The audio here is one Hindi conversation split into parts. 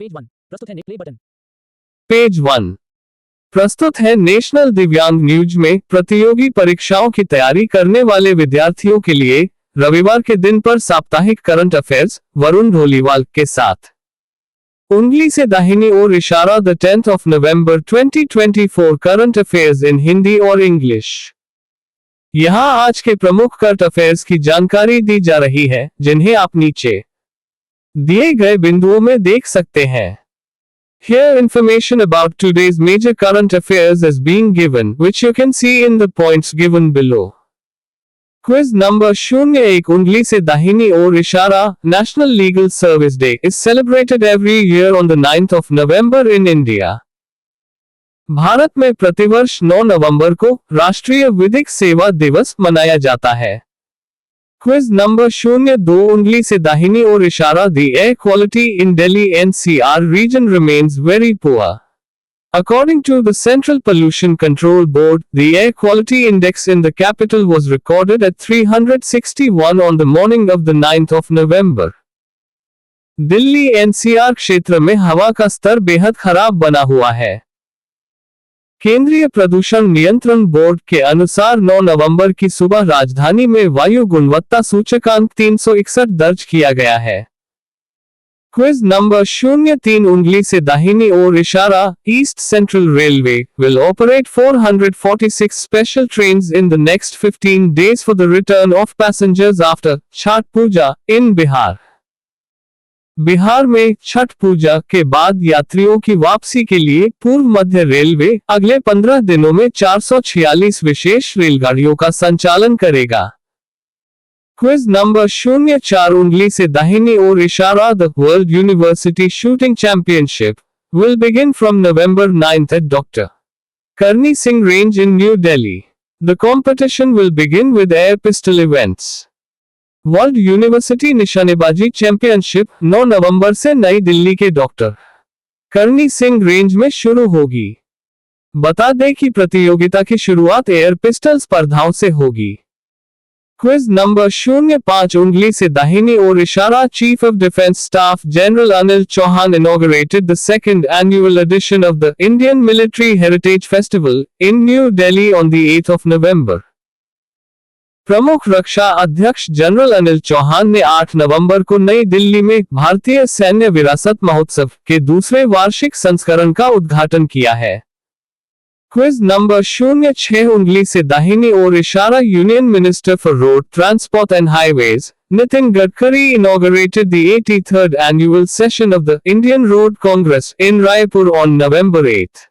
पेज 1 प्रस्तुत है ने प्ले बटन। पेज 1 प्रस्तुत है नेशनल दिव्यांग न्यूज में प्रतियोगी परीक्षाओं की तैयारी करने वाले विद्यार्थियों के लिए रविवार के दिन पर साप्ताहिक करंट अफेयर्स वरुण ढोलीवाल के साथ। उंगली से दाहिनी ओर इशारा the 10th of November 2024 current affairs in Hindi और इंग्लिश। यहाँ आज के प्रमुख करंट अफेयर्स की जानकारी दी जा रही है, जिन्हें आप नीचे दिए गए बिंदुओं में देख सकते हैं। Here information about today's major current affairs is being given, which you can see in the points given below. Quiz number 01 उंगली से दाहिनी ओर इशारा National Legal Service Day is celebrated every year on the 9th of November in India. Bharat में प्रतिवर्ष 9 नवंबर को राष्ट्रीय विधिक सेवा दिवस मनाया जाता है। क्विज नंबर 02 उंगली से दाहिनी ओर इशारा दी air quality in Delhi NCR region remains very poor. According to the Central Pollution Control Board, the air quality index in the capital was recorded at 361 on the morning of the 9th of November. Delhi NCR क्षेत्र में हवा का स्तर बेहद खराब बना हुआ है। केंद्रीय प्रदूषण नियंत्रण बोर्ड के अनुसार 9 नवंबर की सुबह राजधानी में वायु गुणवत्ता सूचकांक 361 दर्ज किया गया है। क्विज नंबर 03 उंगली से दाहिनी ओर इशारा East Central Railway will operate 446 special trains in the next 15 days for the return of passengers after Chhath Puja in Bihar. Bihar में छठ पूजा के बाद यात्रियों की वापसी के लिए पूर्व मध्य रेलवे अगले 15 दिनों में 446 विशेष रेलगाड़ियों का संचालन करेगा। क्विज नंबर 04 उंगली से दाहिनी ओर इशारा the World University Shooting Championship will begin from November 9th at doctor Karni Singh range in New Delhi. The competition will begin with air pistol events. World University निशानेबाजी चैंपियनशिप 9 नवंबर से नई दिल्ली के डॉक्टर करनी सिंह रेंज में शुरू होगी। बता दें कि प्रतियोगिता की शुरुआत एयर पिस्टल स्पर्धाओं से होगी। क्विज नंबर 05 उंगली से दाहिनी ओर इशारा chief of defence staff general Anil Chauhan inaugurated the second annual edition of the Indian military heritage festival in New Delhi on the 8th of November। प्रमुख रक्षा अध्यक्ष जनरल अनिल चौहान ने 8 नवंबर को नई दिल्ली में भारतीय सैन्य विरासत महोत्सव के दूसरे वार्षिक संस्करण का उद्घाटन किया है। क्विज नंबर 06 उंगली से दाहिनी ओर इशारा union minister for road transport and highways Nitin Gadkari inaugurated the 83rd annual session of the Indian road Congress in Raipur on November 8।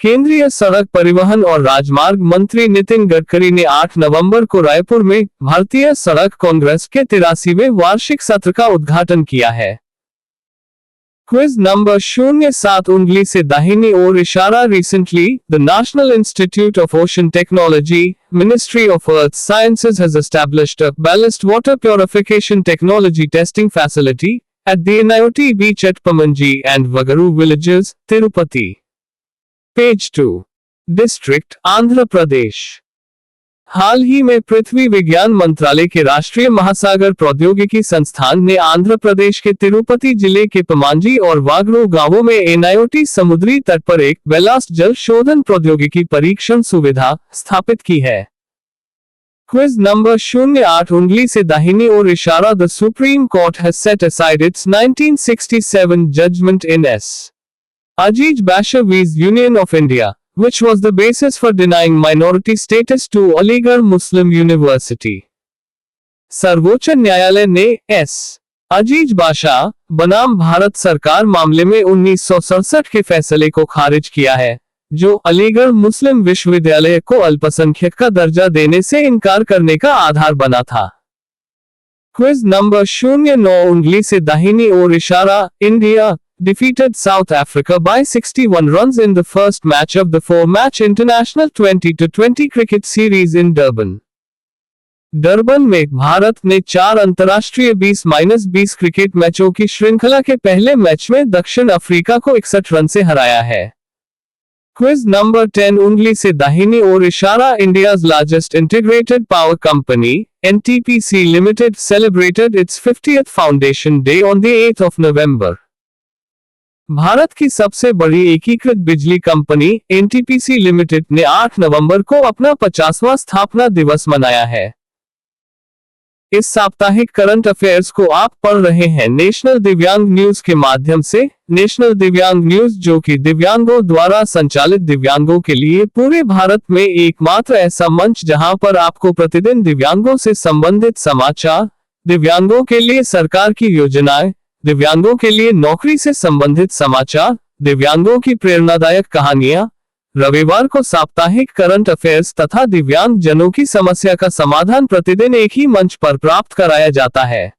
केंद्रीय सड़क परिवहन और राजमार्ग मंत्री नितिन गडकरी ने 8 नवंबर को रायपुर में भारतीय सड़क कांग्रेस के 83वें वार्षिक सत्र का उद्घाटन किया है। क्विज नंबर 07 उंगली से दाहिनी ओर इशारा recently the National Institute of Ocean Technology Ministry of Earth Sciences has established a ballast water purification technology testing facility at the NIOT beach at Pamanji and Vagaru villages, Tirupati. पेज 2 डिस्ट्रिक्ट आंध्र प्रदेश। हाल ही में पृथ्वी विज्ञान मंत्रालय के राष्ट्रीय महासागर प्रौद्योगिकी संस्थान ने आंध्र प्रदेश के तिरुपति जिले के पमांजी और वागरू गांवों में NIOT समुद्री तट पर एक बैलास्ट जल शोधन प्रौद्योगिकी परीक्षण सुविधा स्थापित की है। क्विज नंबर 08 उंगली से दाहिनी ओर इशारा the Supreme Court has set aside its 1967 judgment in S. Ajij Bashar vs Union of India, which was the basis for denying minority status to Aligarh Muslim University. सर्वोच्च न्यायालय ने S. अजीज बाशा बनाम भारत सरकार मामले में 1967 के फैसले को खारिज किया है, जो अलीगढ़ मुस्लिम विश्वविद्यालय को अल्पसंख्यक का दर्जा देने से इनकार करने का आधार बना था। क्विज नंबर 09 उंगली से दाहिनी ओर इशारा India defeated South Africa by 61 runs in the first match of the 4-match international 20-20 cricket series in Durban. Durban में भारत ने 4 अंतर्राष्ट्रीय 20-20 क्रिकेट मैचों की श्रृंखला के पहले मैच में दक्षिण अफ्रीका को 61 रन से हराया है। क्विज नंबर 10 उंगली से दाहिनी ओर इशारा India's largest integrated power company NTPC Limited celebrated its 50th foundation day on the 8th of November. Bharat की सबसे बड़ी एकीकृत बिजली कंपनी एनटीपीसी लिमिटेड ने 8 नवंबर को अपना 50वां स्थापना दिवस मनाया है। इस साप्ताहिक करंट अफेयर्स को आप पढ़ रहे हैं नेशनल दिव्यांग न्यूज के माध्यम से। नेशनल दिव्यांग न्यूज, जो कि दिव्यांगों द्वारा संचालित दिव्यांगों के लिए पूरे भारत में एकमात्र ऐसा मंच जहां पर आपको प्रतिदिन दिव्यांगों से संबंधित समाचार, दिव्यांगों के लिए सरकार की योजनाएं, दिव्यांगों के लिए नौकरी से संबंधित समाचार, दिव्यांगों की प्रेरणादायक कहानियां, रविवार को साप्ताहिक करंट अफेयर्स तथा दिव्यांग जनों की समस्या का समाधान प्रतिदिन एक ही मंच पर प्राप्त कराया जाता है।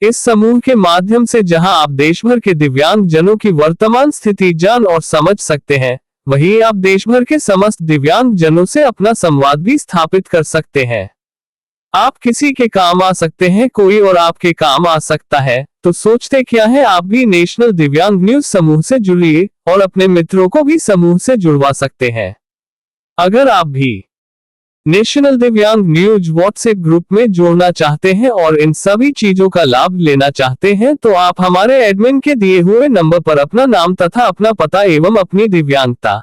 इस समूह के माध्यम से जहां आप देश भर के दिव्यांग जनों की वर्तमान स्थिति जान और समझ सकते हैं, वहीं आप देश भर के समस्त दिव्यांग जनों से अपना संवाद भी स्थापित कर सकते हैं। आप किसी के काम आ सकते हैं, कोई और आपके काम आ सकता है। तो सोचते क्या है, आप भी नेशनल दिव्यांग न्यूज समूह से जुड़िए और अपने मित्रों को भी समूह से जुड़वा सकते हैं। अगर आप भी नेशनल दिव्यांग न्यूज व्हाट्सएप ग्रुप में जोड़ना चाहते हैं और इन सभी चीजों का लाभ लेना चाहते हैं, तो आप हमारे एडमिन के दिए हुए नंबर पर अपना नाम तथा अपना पता एवं अपनी दिव्यांगता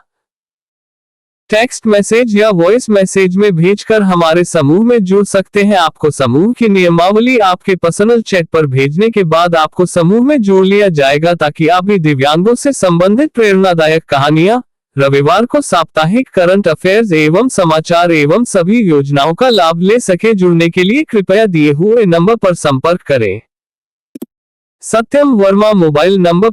टेक्स्ट मैसेज या वॉइस मैसेज में भेजकर हमारे समूह में जुड़ सकते हैं। आपको समूह की नियमावली आपके पर्सनल चैट पर भेजने के बाद आपको समूह में जोड़ लिया जाएगा, ताकि आप भी दिव्यांगों से संबंधित प्रेरणादायक कहानियां, रविवार को साप्ताहिक करंट अफेयर्स एवं समाचार एवं सभी योजनाओं का लाभ ले सके। जुड़ने के लिए कृपया दिए हुए नंबर पर संपर्क करें। सत्यम वर्मा मोबाइल नंबर